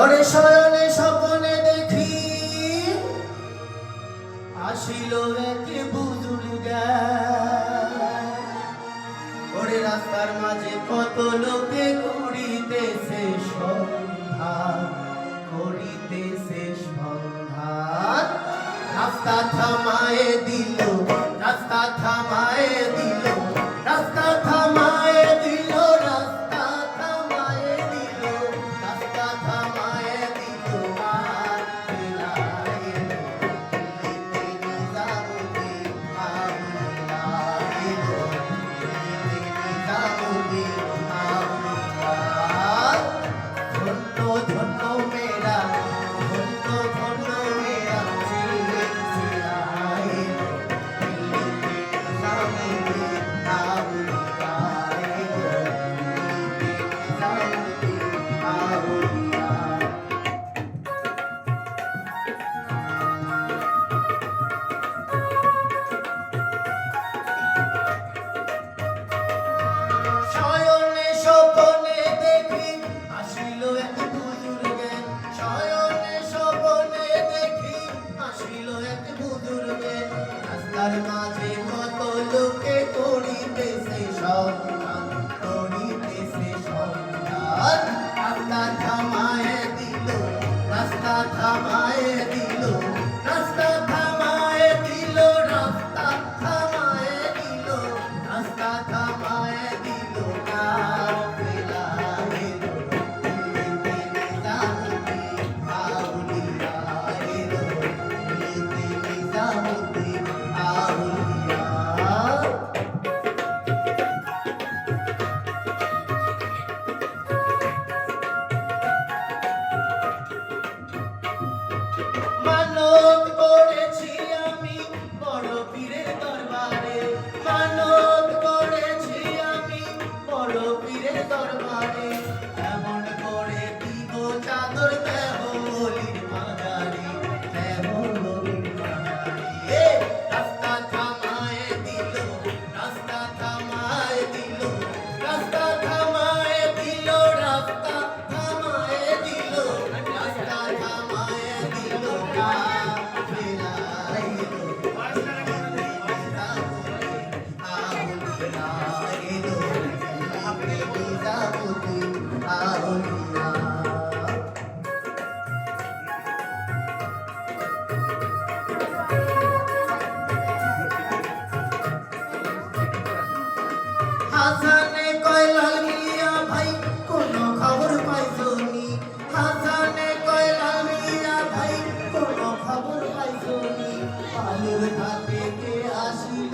ওরে শয়নে স্বপনে দেখি আসিল এক বুজুর্গ, ওরে রাস্তার মাঝে কত লোকে করিতেছে সন্ধান, করিতেছে সন্ধান। রাস্তা থামায়ে দিল, রাস্তা থামায়ে দিল, রাস্তা থামায়ে দিল, রাস্তা থামায়ে দিল, রাস্তা থামায়ে দিল। আর ফেরায় নিজামুদ্দিন আউলিয়া এলো, নিজামুদ্দিন আউলিয়া। ধন্য ধন্য মেরা, ধন্য ধন্য মেরা সিলসিলা এলো, নিজামুদ্দিন আউলিয়া এলো, নিজামুদ্দিন আউলিয়া। শয়নে স্বপনে দেখি আসিল এক বুজুর্গ, শয়নে স্বপনে দেখি আসিল এক বুজুর্গ। রাস্তার মাঝে কত লোকে করিতেছে সন্ধান, করিতেছে সন্ধান। রাস্তা থামায়ে দিল, রাস্তা থামায়ে দিল, রাস্তা থামায়ে দিল, রাস্তা থামায়ে দিল, রাস্তা থামায়ে দিল। আর ফেরায় এলো নিজামুদ্দিন আউলিয়া এলো, নিজামুদ্দিন আউলিয়া। মানত করেছি আমি বড় পীরের দরবারে, মানত করেছি আমি বড় পীরের দরবারে। এমন করে দিব চাদর দেহ অলির মাজারে, দেহ অলির মাজারে। রাস্তা থামায়ে দিল, রাস্তা থামায়ে দিল, রাস্তা থামায়ে দিল, রাস্তা থামায়ে দিল, রাস্তা থামায়ে দিল। আর ফেরায় এলো নিজামুদ্দিন আউলিয়া। হাসানে কয় লাল মিয়া ভাই কোনো খবর পাইছনি, হাসানে কয় লাল মিয়া ভাই কোনো খবর পাইছনি। আলুর ঘাটে কে আসিল